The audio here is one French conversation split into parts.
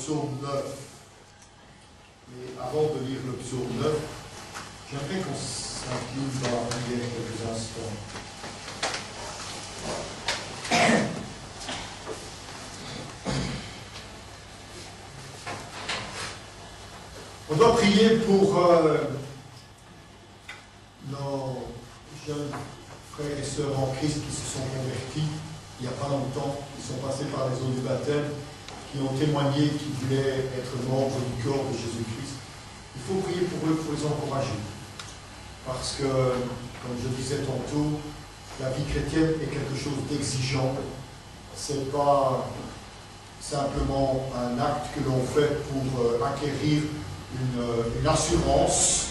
psaume 9. Mais avant de lire le psaume 9, j'aimerais qu'on s'incline dans la prière quelques instants. On doit prier pour nos jeunes frères et sœurs en Christ qui se sont convertis il n'y a pas longtemps, qui sont passés par les eaux du baptême, qui ont témoigné qu'ils voulaient être membres du corps de Jésus-Christ. Il faut prier pour eux, il faut les encourager. Parce que, comme je disais tantôt, la vie chrétienne est quelque chose d'exigeant. Ce n'est pas simplement un acte que l'on fait pour acquérir une assurance.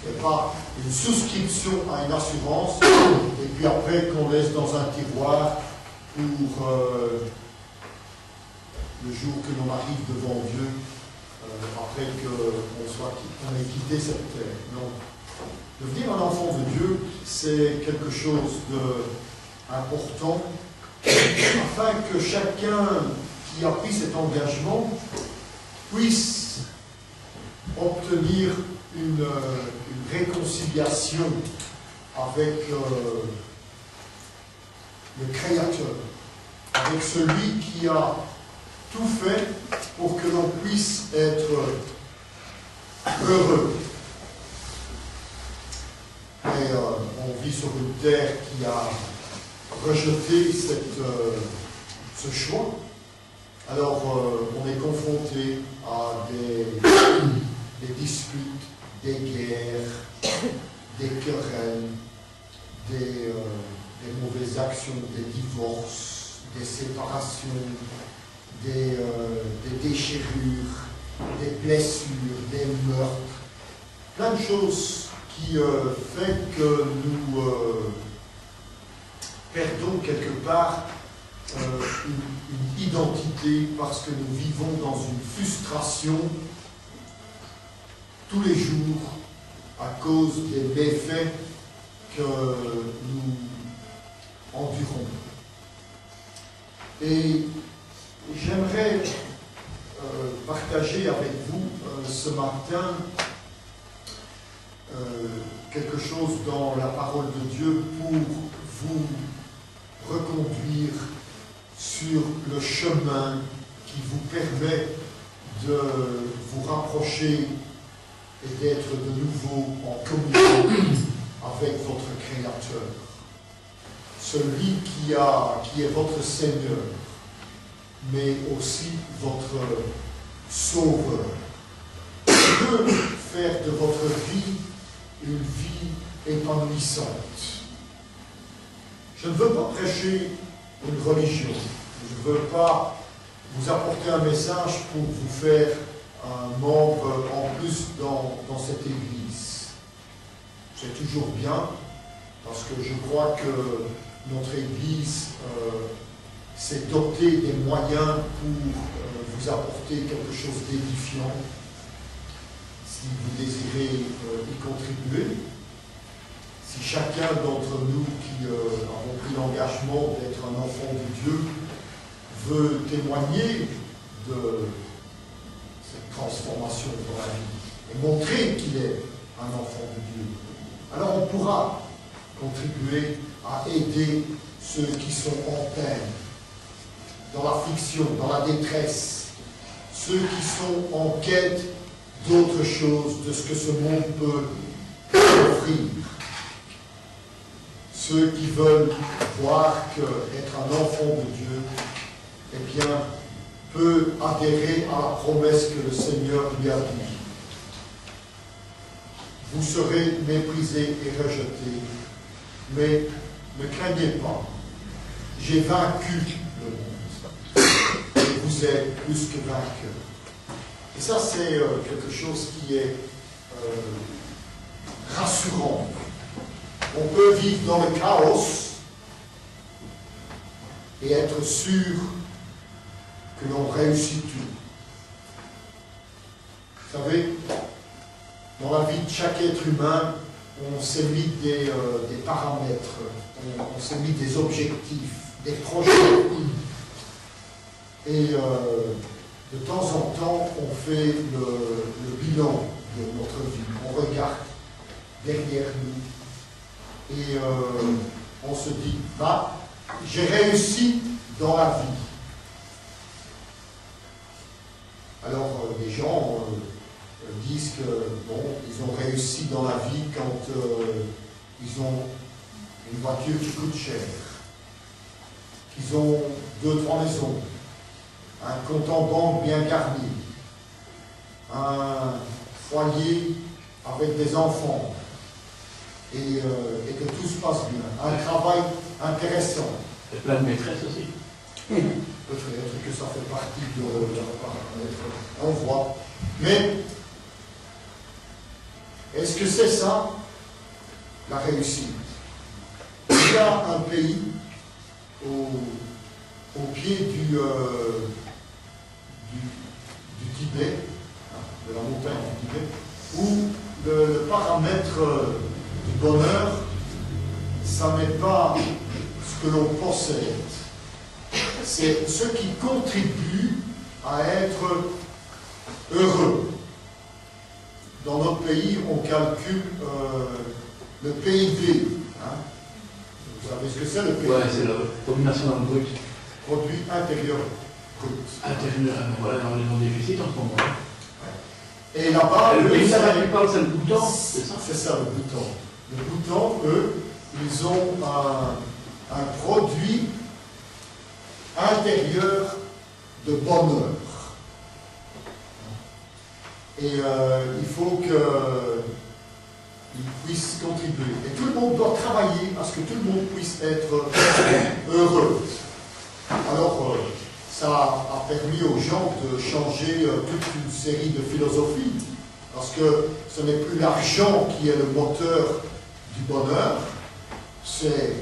Ce n'est pas une souscription à une assurance et puis après qu'on laisse dans un tiroir pour le jour que l'on arrive devant Dieu, après qu'on ait quitté cette terre. Non. Devenir un enfant de Dieu, c'est quelque chose d'important afin que chacun qui a pris cet engagement puisse obtenir une réconciliation avec le Créateur, avec celui qui a tout fait pour que l'on puisse être heureux. Mais on vit sur une terre qui a rejeté ce choix. Alors on est confronté à des disputes, des guerres, des querelles, des mauvaises actions, des divorces, des séparations, des déchirures, des blessures, des meurtres, plein de choses qui fait que nous perdons quelque part une identité parce que nous vivons dans une frustration tous les jours à cause des méfaits que nous endurons. Et j'aimerais partager avec vous ce matin quelque chose dans la parole de Dieu pour vous reconduire sur le chemin qui vous permet de vous rapprocher et d'être de nouveau en communion avec votre Créateur, celui qui est votre Seigneur, mais aussi votre Sauveur, qui peut faire de votre vie une vie épanouissante. Je ne veux pas prêcher une religion, je ne veux pas vous apporter un message pour vous faire un membre en plus dans cette église. C'est toujours bien, parce que je crois que notre église s'est dotée des moyens pour vous apporter quelque chose d'édifiant, si vous désirez y contribuer. Si chacun d'entre nous qui avons pris l'engagement d'être un enfant de Dieu veut témoigner de cette transformation dans la vie et montrer qu'il est un enfant de Dieu, alors on pourra contribuer à aider ceux qui sont en peine, dans l'affliction, dans la détresse, ceux qui sont en quête d'autre chose, de ce que ce monde peut offrir, ceux qui veulent voir qu'être un enfant de Dieu, eh bien, peut adhérer à la promesse que le Seigneur lui a dit. Vous serez méprisés et rejetés, mais ne craignez pas. J'ai vaincu le monde. Et vous êtes plus que vainqueurs. Et ça, c'est quelque chose qui est rassurant. On peut vivre dans le chaos et être sûr que l'on réussit tout. Vous savez, dans la vie de chaque être humain, on s'est mis des paramètres, on s'est mis des objectifs, des projets. Et de temps en temps, on fait le bilan de notre vie. On regarde derrière nous et on se dit, bah, j'ai réussi dans la vie. Alors, les gens disent que, bon, ils ont réussi dans la vie quand ils ont une voiture qui coûte cher, qu'ils ont 2-3 maisons, un compte en banque bien garni, un foyer avec des enfants, et que tout se passe bien, un travail intéressant. Et plein de maîtresses aussi. Peut-être que ça fait partie de leur paramètre. On voit. Mais, est-ce que c'est ça, la réussite? Il y a un pays au pied du Tibet, de la montagne du Tibet, où le paramètre du bonheur, ça n'est pas ce que l'on possède, c'est ce qui contribue à être heureux. Dans notre pays, on calcule le PIB. Hein. Vous savez ce que c'est le PIB? Oui, c'est le produit national brut. Produit intérieur brut. Intérieur, voilà, on est en déficit en ce moment. Et là-bas, le pays, ça va plus parler, c'est le bouton, c'est ça? C'est ça, le bouton. Le bouton, eux, ils ont un produit intérieur de bonheur. Et il faut qu'ils puissent contribuer. Et tout le monde doit travailler à ce que tout le monde puisse être heureux. Alors, ça a permis aux gens de changer toute une série de philosophies. Parce que ce n'est plus l'argent qui est le moteur du bonheur, c'est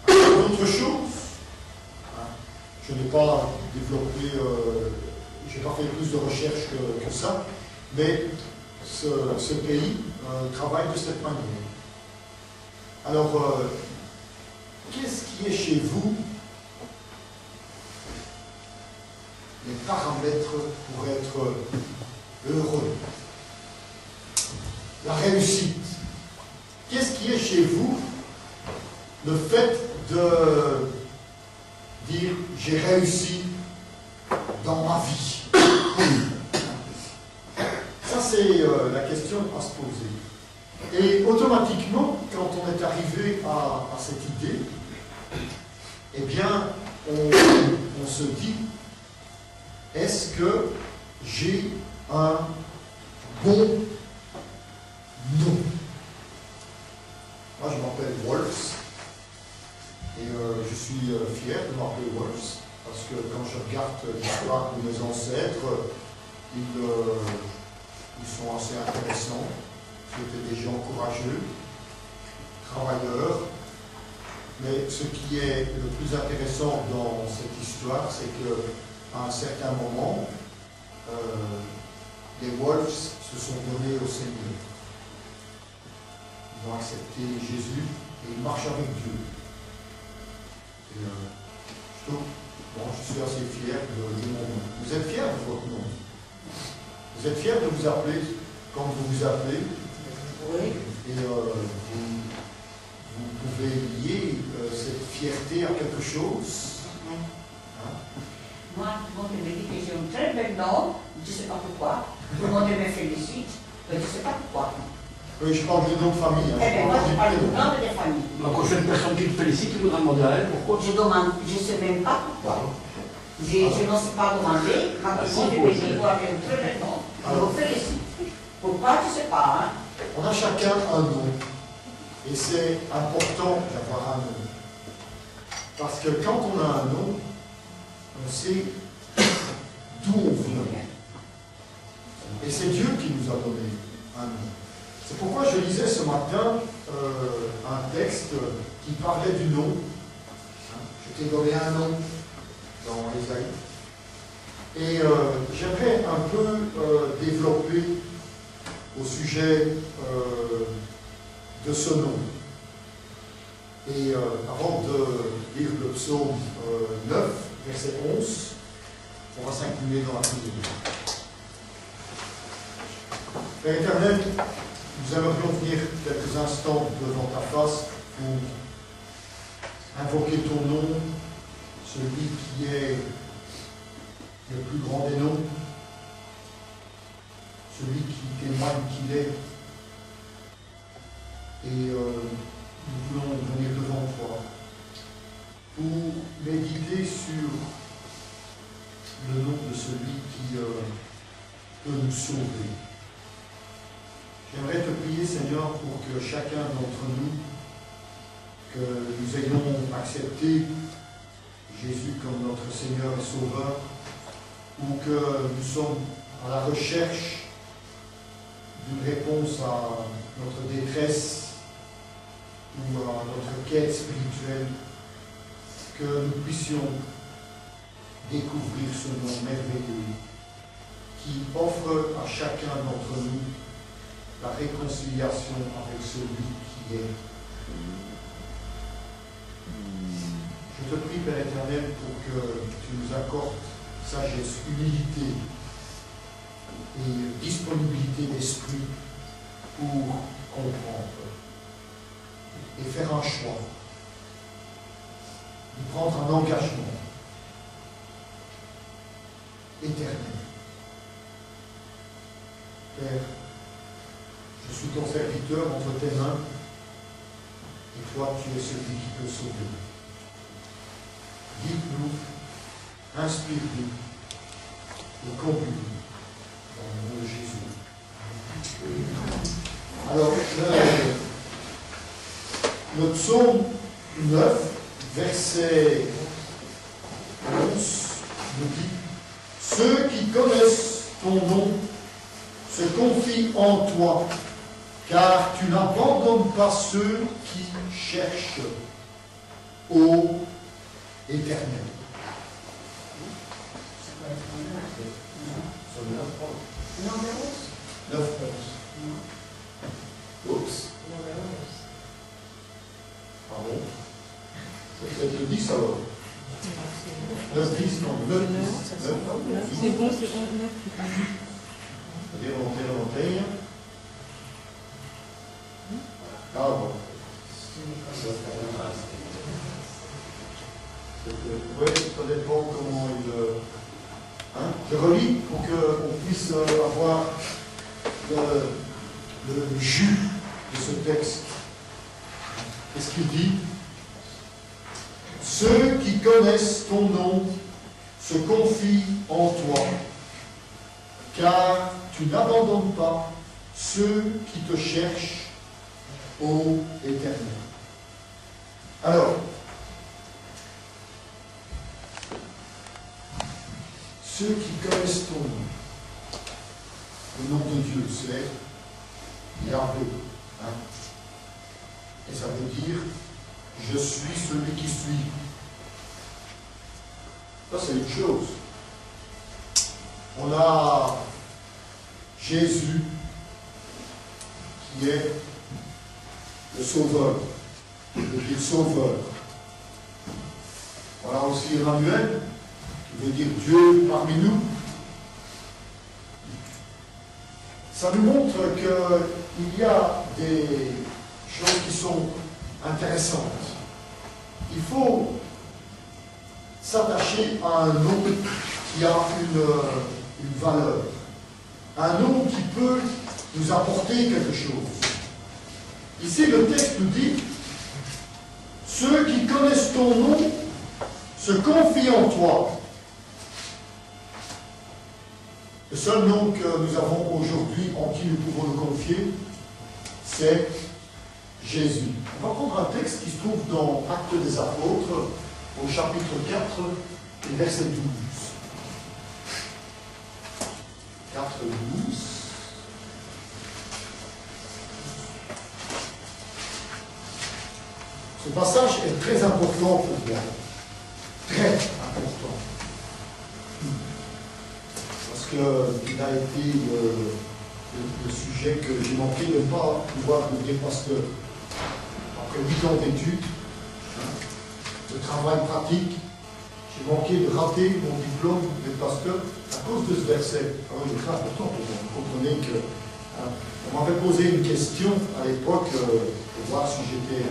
autre chose. Je n'ai pas développé, je n'ai pas fait plus de recherches que ça, mais ce pays travaille de cette manière. Alors, qu'est-ce qui est chez vous les paramètres pour être heureux? La réussite. Qu'est-ce qui est chez vous le fait de dire j'ai réussi dans ma vie? Ça, c'est la question à se poser. Et automatiquement, quand on est arrivé à cette idée, eh bien, on se dit, est-ce que j'ai un bon nom? Moi, je m'appelle Wolfs. Et je suis fier de m'appeler Wolfs, parce que quand je regarde l'histoire de mes ancêtres, ils sont assez intéressants. C'était des gens courageux, travailleurs. Mais ce qui est le plus intéressant dans cette histoire, c'est qu'à un certain moment, les Wolfs se sont donnés au Seigneur. Ils ont accepté Jésus et ils marchent avec Dieu. Et, je suis assez fier de mon nom. Vous êtes fier de votre nom? Vous êtes fier de vous appeler comme vous vous appelez? Oui. Et vous pouvez lier cette fierté à quelque chose? Hein? Moi, tout le monde me dit que j'ai un très bel nom, je ne sais pas pourquoi. Tout le monde me félicite, mais je ne sais pas pourquoi. Oui, je parle de nom de famille. Eh bien, moi, je parle du nom de famille. La prochaine personne qui te félicite, tu voudras demander à elle pourquoi. Je ne sais même pas pourquoi. Je n'en sais pas demander. Ma cousine me dit, toi, tu as un très bel nom. Je vous félicite. Pourquoi, je ne sais pas. Hein? On a chacun un nom. Et c'est important d'avoir un nom. Parce que quand on a un nom, on sait d'où on vient. Et c'est Dieu qui nous a donné un nom. C'est pourquoi je lisais ce matin un texte qui parlait du nom. Je t'ai donné un nom dans Ésaïe. Et j'aimerais un peu développer au sujet de ce nom. Et avant de lire le psaume 9, verset 11, On va s'incliner dans la prière. Père éternel, nous aimerions venir quelques instants devant ta face pour invoquer ton nom, celui qui est le plus grand des noms, celui qui témoigne qu'il est. Et nous voulons venir devant toi pour méditer sur le nom de celui qui peut nous sauver. J'aimerais te prier, Seigneur, pour que chacun d'entre nous, que nous ayons accepté Jésus comme notre Seigneur et Sauveur, ou que nous sommes à la recherche d'une réponse à notre détresse ou à notre quête spirituelle, que nous puissions découvrir ce nom merveilleux qui offre à chacun d'entre nous la réconciliation avec celui qui est. Je te prie, Père éternel, pour que tu nous accordes sagesse, humilité et disponibilité d'esprit pour comprendre et faire un choix, de prendre un engagement éternel. Père, je suis ton serviteur entre tes mains, et toi, tu es celui qui peut sauver. Guide-nous, inspire-nous, et conduis-nous dans le nom de Jésus. Alors, le psaume 9, verset 11, nous dit « Ceux qui connaissent ton nom se confient en toi, car tu n'abandonnes pas ceux qui cherchent, ô Éternel. » Non, mais 9, 11. Oups. Pardon. C'est peut-être le 10 alors. 9, 10, non, 9, 10. C'est bon, c'est 11, 9. C'est-à-dire monter. Ah bon. Oui, ça dépend comment il... Hein? Je relis pour qu'on puisse avoir le jus de ce texte. Qu'est-ce qu'il dit? Ceux qui connaissent ton nom se confient en toi, car tu n'abandonnes pas ceux qui te cherchent, ô Éternel. Alors, ceux qui connaissent ton nom, le nom de Dieu, c'est Yahvé. Hein? Et ça veut dire, je suis celui qui suis. Ça, c'est une chose. On a Jésus, qui est le Sauveur, le Dieu Sauveur. On a aussi Emmanuel, qui veut dire Dieu parmi nous. Ça nous montre qu'il y a des choses qui sont intéressantes. Il faut s'attacher à un nom qui a une valeur. Un nom qui peut nous apporter quelque chose. Ici, le texte nous dit « Ceux qui connaissent ton nom se confient en toi. » Le seul nom que nous avons aujourd'hui en qui nous pouvons nous confier, c'est Jésus. On va prendre un texte qui se trouve dans Actes des Apôtres, au chapitre 4, et verset 12. 4, 12. Ce passage est très important pour moi. Très important. Parce qu'il a été le sujet que j'ai manqué de ne pas pouvoir ouvrir parce que après 8 ans d'études, de travail pratique, J'ai manqué de rater mon diplôme de pasteur à cause de ce verset. Alors il est très important pour vous. Vous comprenez que on m'avait posé une question à l'époque pour voir si j'étais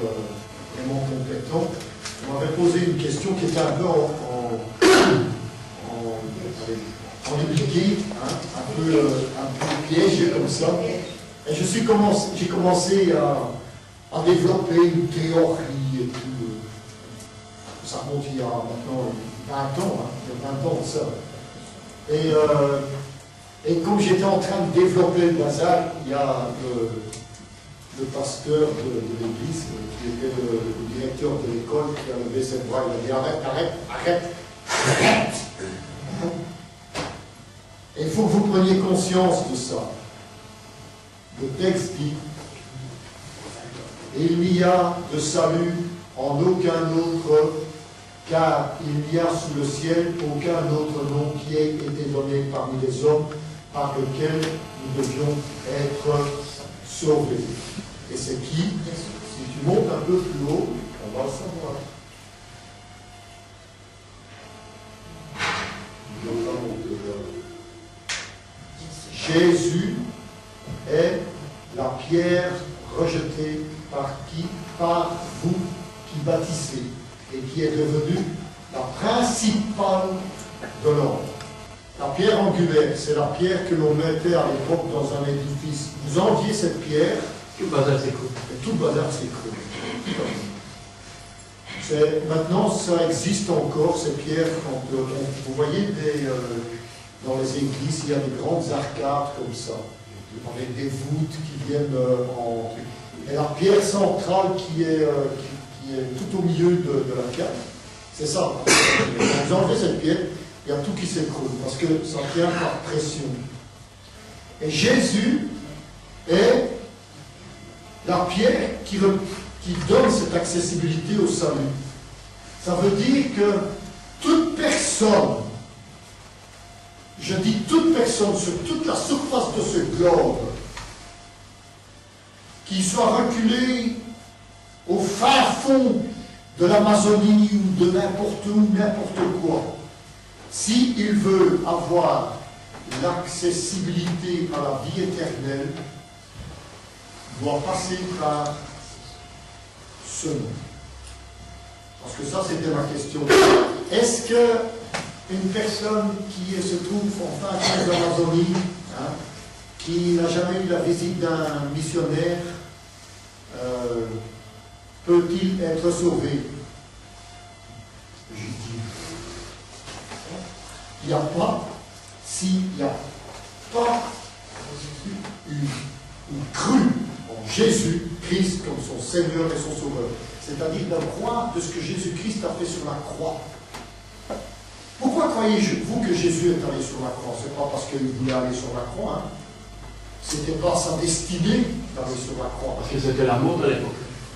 vraiment compétent. On m'avait posé une question qui était un peu en impliqué, hein, un peu piège comme ça. Et j'ai commencé à développer une théorie et tout. Ça remonte il y a maintenant 20 ans, hein, il y a 20 ans de ça. Et comme j'étais en train de développer le bazar, il y a le pasteur de l'église, qui était le directeur de l'école, qui a levé cette voix, il a dit arrête. Et il faut que vous preniez conscience de ça. Le texte dit, il n'y a de salut en aucun autre, car il n'y a sous le ciel aucun autre nom qui ait été donné parmi les hommes par lequel nous devions être sauvés. Et c'est qui? Si tu montes un peu plus haut, on va le savoir. Jésus est la pierre rejetée par vous qui bâtissez, et qui est devenue la principale de l'ordre. La pierre angulaire, c'est la pierre que l'on mettait à l'époque dans un édifice. Vous enviez cette pierre, Tout le bazar s'écroule. et tout le bazar s'écroule. Maintenant, ça existe encore, ces pierres. Quand, vous voyez, dans les églises, il y a des grandes arcades comme ça, avec des voûtes qui viennent en... Et la pierre centrale qui est tout au milieu de la cave, c'est ça. Quand vous enlevez cette pierre, il y a tout qui s'écroule, parce que ça tient par pression. Et Jésus est la pierre qui donne cette accessibilité au salut. Ça veut dire que toute personne, je dis toute personne sur toute la surface de ce globe, qui soit reculé au fin fond de l'Amazonie ou de n'importe où, n'importe quoi, s'il veut avoir l'accessibilité à la vie éternelle, doit passer par ce nom. Parce que ça, c'était ma question. Est-ce qu'une personne qui se trouve en fin fond de l'Amazonie, hein, qui n'a jamais eu la visite d'un missionnaire, peut-il être sauvé? Je dis, il n'y a pas, s'il n'y a pas cru en Jésus-Christ comme son Seigneur et son Sauveur, c'est-à-dire de croire de ce que Jésus-Christ a fait sur la croix. Pourquoi croyez-vous que Jésus est allé sur la croix? Ce n'est pas parce qu'il voulait aller sur la croix, hein. Ce n'était pas sa destinée d'aller sur la croix. Parce que c'était l'amour de l'époque.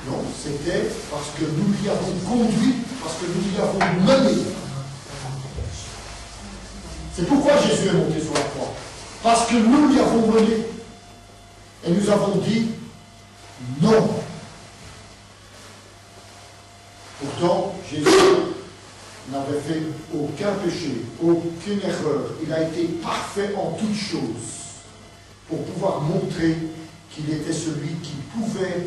Non, c'était parce que nous l'y avons conduit, parce que nous l'y avons mené. C'est pourquoi Jésus est monté sur la croix. Parce que nous l'y avons mené. Et nous avons dit non. Pourtant, Jésus n'avait fait aucun péché, aucune erreur. Il a été parfait en toutes choses pour pouvoir montrer qu'il était celui qui pouvait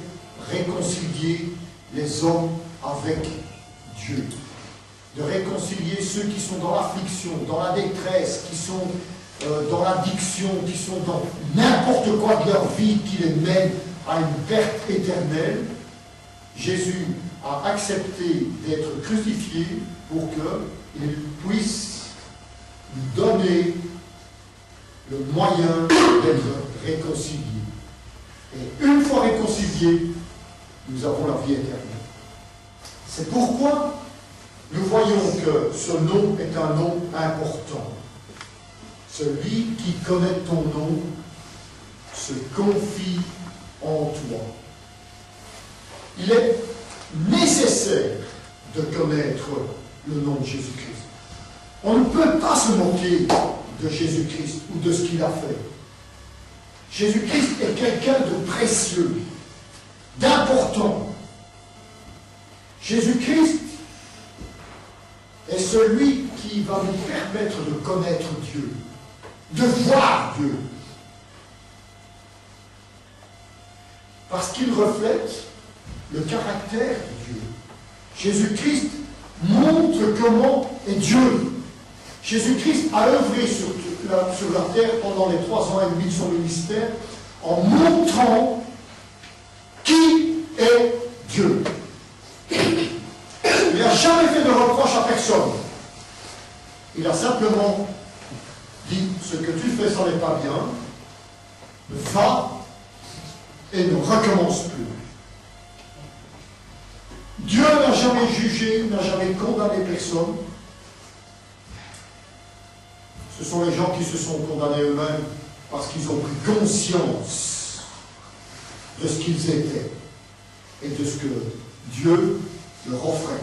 réconcilier les hommes avec Dieu. De réconcilier ceux qui sont dans l'affliction, dans la détresse, qui sont dans l'addiction, qui sont dans n'importe quoi de leur vie qui les mène à une perte éternelle. Jésus a accepté d'être crucifié pour qu'il puisse nous donner le moyen d'être réconciliés. Et une fois réconciliés, nous avons la vie éternelle. C'est pourquoi nous voyons que ce nom est un nom important. Celui qui connaît ton nom se confie en toi. Il est nécessaire de connaître le nom de Jésus-Christ. On ne peut pas se moquer de Jésus-Christ ou de ce qu'il a fait. Jésus-Christ est quelqu'un de précieux, d'important. Jésus-Christ est celui qui va nous permettre de connaître Dieu, de voir Dieu. Parce qu'il reflète le caractère de Dieu. Jésus-Christ montre comment est Dieu. Jésus-Christ a œuvré sur la terre pendant les 3 ans et demi de son ministère en montrant qui est Dieu. Il n'a jamais fait de reproche à personne. Il a simplement dit, ce que tu fais, ça n'est pas bien, va et ne recommence plus. Dieu n'a jamais jugé, n'a jamais condamné personne. Ce sont les gens qui se sont condamnés eux-mêmes parce qu'ils ont pris conscience de ce qu'ils étaient et de ce que Dieu leur offrait.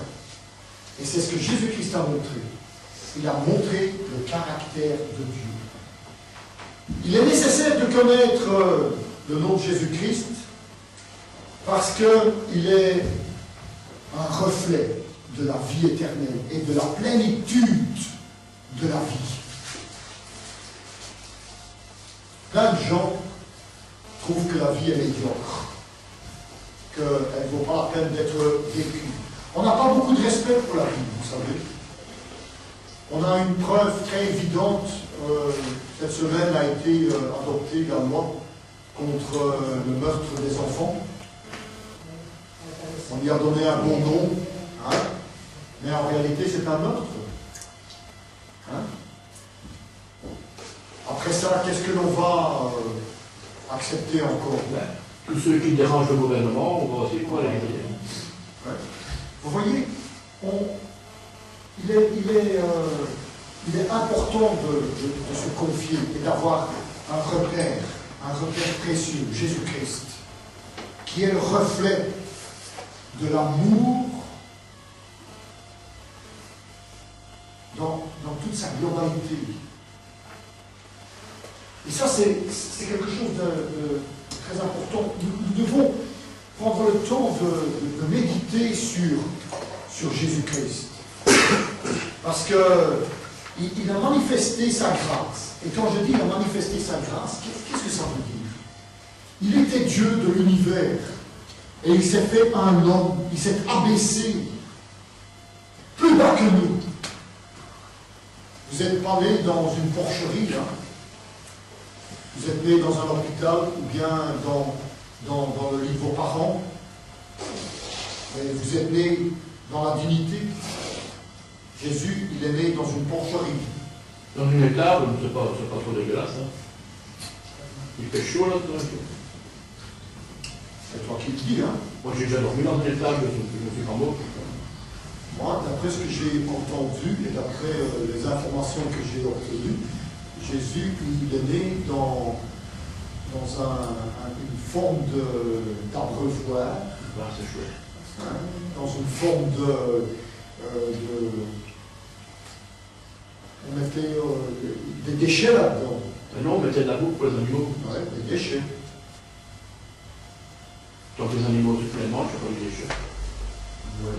Et c'est ce que Jésus-Christ a montré. Il a montré le caractère de Dieu. Il est nécessaire de connaître le nom de Jésus-Christ parce qu'il est un reflet de la vie éternelle et de la plénitude de la vie. Plein de gens trouvent que la vie est médiocre, qu'elle ne vaut pas la peine d'être vécue. On n'a pas beaucoup de respect pour la vie, vous savez. On a une preuve très évidente. Cette semaine a été adoptée la loi contre le meurtre des enfants. On lui a donné un bon nom, hein, mais en réalité c'est un meurtre. Hein? Après ça, qu'est-ce que l'on va accepter encore? Tous ceux qui dérangent le gouvernement, on va aussi pouvoir les aider. Ouais. Vous voyez, il est important de se confier et d'avoir un repère précieux, Jésus-Christ, qui est le reflet de l'amour dans toute sa globalité. Et ça, c'est quelque chose de très important. Nous devons prendre le temps de méditer sur Jésus-Christ. Parce qu'il a manifesté sa grâce. Et quand je dis il a manifesté sa grâce, qu'est-ce que ça veut dire? Il était Dieu de l'univers. Et il s'est fait un homme. Il s'est abaissé. Plus bas que nous. Vous n'êtes pas né dans une porcherie, hein? Vous êtes né dans un hôpital ou bien dans le lit de vos parents. Et vous êtes né dans la dignité. Jésus, il est né dans une porcherie. Dans une étable, c'est pas trop dégueulasse. Hein. Il fait chaud là, tout d'un coup. C'est toi qui le dis, hein? Moi j'ai déjà dormi dans une étable, je me suis pas mort. Moi, d'après ce que j'ai entendu et d'après les informations que j'ai obtenues, Jésus, il est né dans une forme d'abreuvoir. Ah, c'est chouette. Hein, dans une forme on mettait des déchets là-dedans. Non, on mettait de la bouffe pour les animaux. Ouais, des déchets. Tant que les animaux se mangent, c'est pas des déchets. Ouais.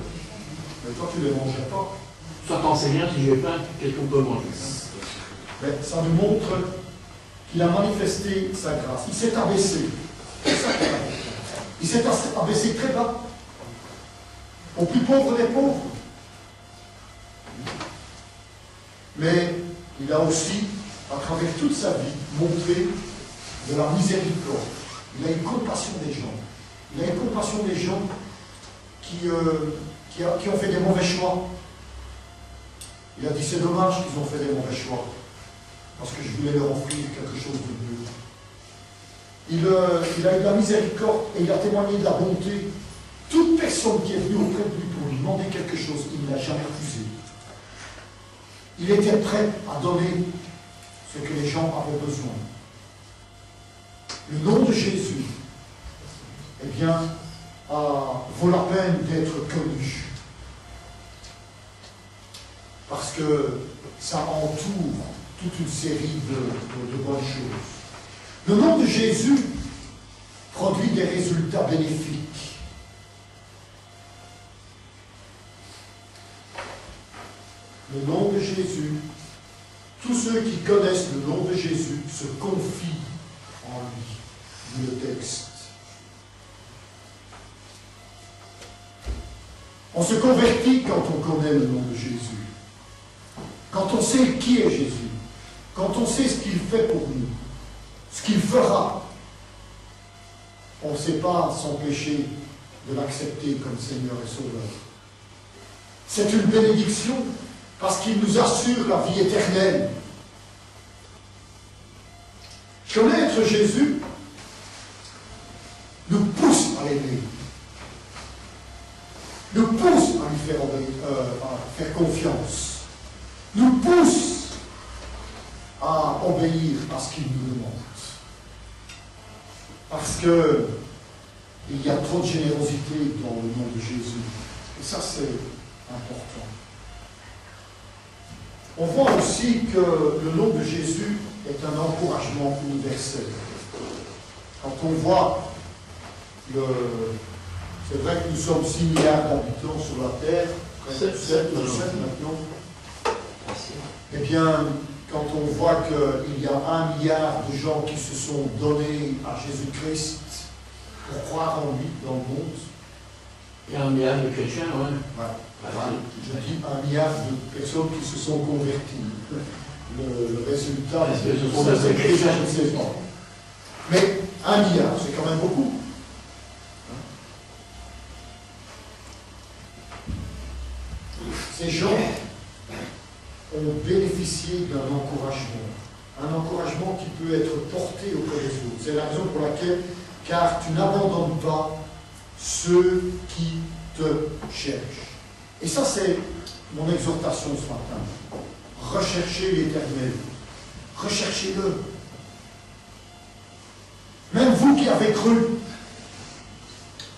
Mais toi, tu ne les mangeais pas. Ça t'en sait rien, si j'ai faim, qu'est-ce qu'on peut manger? Mais ça nous montre qu'il a manifesté sa grâce. Il s'est abaissé. Il s'est abaissé très bas. Au plus pauvre des pauvres. Mais il a aussi, à travers toute sa vie, montré de la miséricorde. Il a une compassion des gens. Il a une compassion des gens qui ont fait des mauvais choix. Il a dit, c'est dommage qu'ils ont fait des mauvais choix, parce que je voulais leur offrir quelque chose de mieux. Il a eu de la miséricorde et il a témoigné de la bonté. Toute personne qui est venue auprès de lui pour lui demander quelque chose, il ne l'a jamais refusé. Il était prêt à donner ce que les gens avaient besoin. Le nom de Jésus, eh bien, vaut la peine d'être connu. Parce que ça entoure toute une série de bonnes choses. Le nom de Jésus produit des résultats bénéfiques. le nom de Jésus, tous ceux qui connaissent le nom de Jésus se confient en lui, dit le texte. On se convertit quand on connaît le nom de Jésus, quand on sait qui est Jésus, quand on sait ce qu'il fait pour nous, ce qu'il fera. On ne sait pas s'empêcher de l'accepter comme Seigneur et Sauveur. C'est une bénédiction parce qu'il nous assure la vie éternelle. Connaître Jésus nous pousse à l'aimer, nous pousse à lui faire confiance, nous pousse à obéir à ce qu'il nous demande. Parce qu'il y a trop de générosité dans le nom de Jésus. Et ça, c'est important. On voit aussi que le nom de Jésus est un encouragement universel. Quand on voit c'est vrai que nous sommes 6 milliards d'habitants sur la Terre, presque 7 maintenant. Eh bien, quand on voit qu'il y a 1 milliard de gens qui se sont donnés à Jésus-Christ pour croire en lui dans le monde. Il y a 1 milliard de chrétiens, oui. Ouais. Je dis 1 milliard de personnes qui se sont converties. Le résultat, pour les chrétiens, je ne sais pas. Mais 1 milliard, c'est quand même beaucoup. Ces gens ont bénéficié d'un encouragement qui peut être porté auprès des autres. C'est la raison pour laquelle, car tu n'abandonnes pas ceux qui te cherchent. Et ça, c'est mon exhortation ce matin. Recherchez l'Éternel. Recherchez-le. Même vous qui avez cru,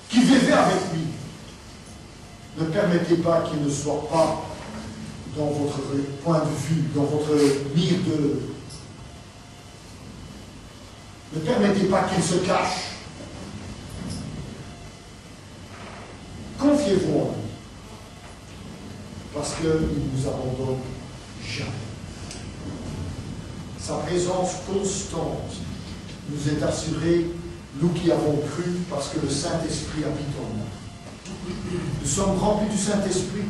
qui vivez avec lui, ne permettez pas qu'il ne soit pas dans votre point de vue, dans votre mire de... Ne permettez pas qu'il se cache. Confiez-vous en lui. Parce qu'il ne nous abandonne jamais. Sa présence constante nous est assurée, nous qui avons cru, parce que le Saint-Esprit habite en nous. Nous sommes remplis du Saint-Esprit.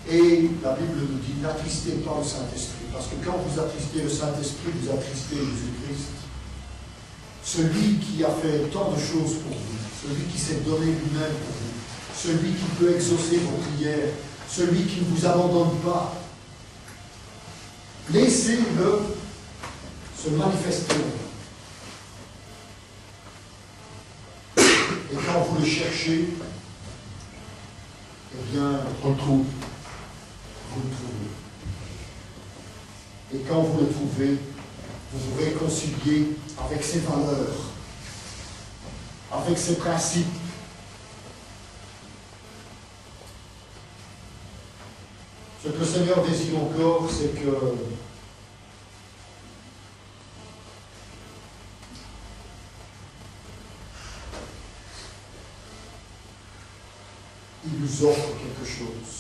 Et la Bible nous dit, n'attristez pas le Saint-Esprit. Parce que quand vous attristez le Saint-Esprit, vous attristez Jésus-Christ. Celui qui a fait tant de choses pour vous, celui qui s'est donné lui-même pour vous, celui qui peut exaucer vos prières, celui qui ne vous abandonne pas. Laissez-le se manifester. Et quand vous le cherchez, eh bien, vous le trouvez. Et quand vous le trouvez, vous vous réconciliez avec ses valeurs, avec ses principes. Ce que le Seigneur désire encore, c'est que il nous offre quelque chose.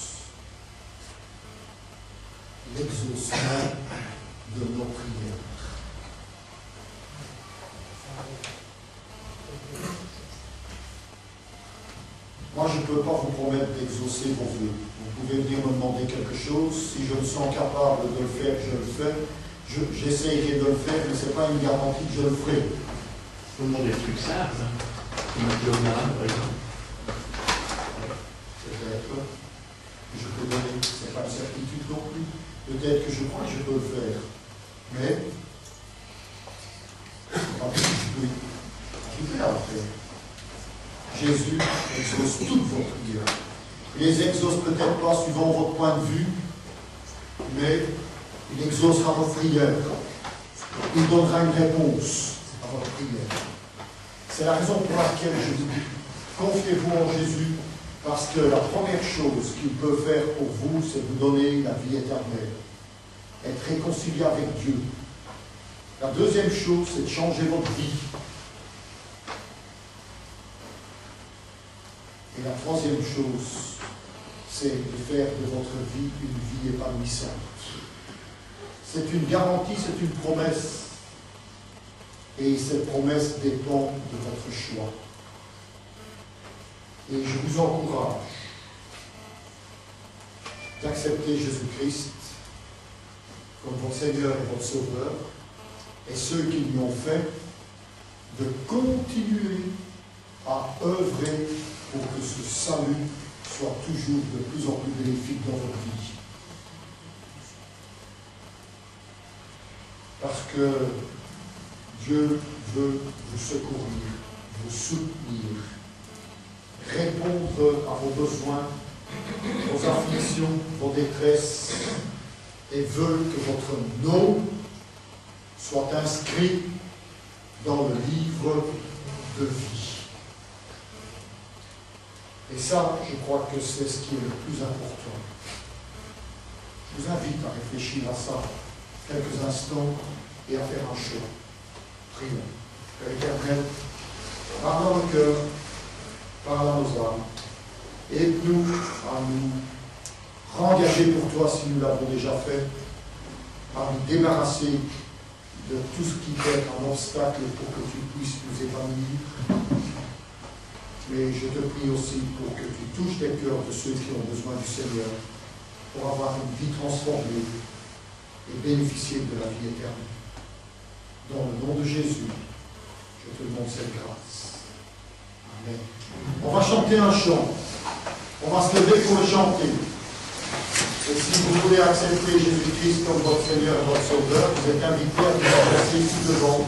L'exaucement de nos prières. Moi, je ne peux pas vous promettre d'exaucer vos vœux. Vous pouvez venir me demander quelque chose. Si je me sens capable de le faire, je le fais. J'essayerai de le faire, mais ce n'est pas une garantie que je le ferai. Je peux demander des trucs simples, comme un diagramme, par exemple. Peut-être. Je peux donner, ce n'est pas une certitude non plus. Peut-être que je crois que je peux le faire. Mais, je peux arriver à le faire. Jésus exauce toutes vos prières. Il les exauce peut-être pas suivant votre point de vue, mais il exaucera vos prières. Il donnera une réponse à votre prière. C'est la raison pour laquelle je vous dis, confiez-vous en Jésus, parce que la première chose qu'il peut faire pour vous, c'est vous donner la vie éternelle. Être réconcilié avec Dieu. La deuxième chose, c'est de changer votre vie. Et la troisième chose, c'est de faire de votre vie une vie épanouissante. C'est une garantie, c'est une promesse. Et cette promesse dépend de votre choix. Et je vous encourage d'accepter Jésus-Christ comme votre Seigneur et votre Sauveur, et ceux qui l'y ont fait, de continuer à œuvrer pour que ce salut soit toujours de plus en plus bénéfique dans votre vie. Parce que Dieu veut vous secourir, vous soutenir, répondre à vos besoins, vos afflictions, vos détresses, et veut que votre nom soit inscrit dans le livre de vie. Et ça, je crois que c'est ce qui est le plus important. Je vous invite à réfléchir à ça quelques instants et à faire un choix. Prions. Père éternel, parle dans le cœur, parle à nos âmes. Aide-nous à nous rengager pour toi si nous l'avons déjà fait, à nous débarrasser de tout ce qui peut être un obstacle pour que tu puisses nous épanouir. Mais je te prie aussi pour que tu touches les cœurs de ceux qui ont besoin du Seigneur pour avoir une vie transformée et bénéficier de la vie éternelle. Dans le nom de Jésus, je te demande cette grâce. Amen. On va chanter un chant. On va se lever pour le chanter. Et si vous voulez accepter Jésus-Christ comme votre Seigneur et votre Sauveur, vous êtes invité à vous placer ici devant.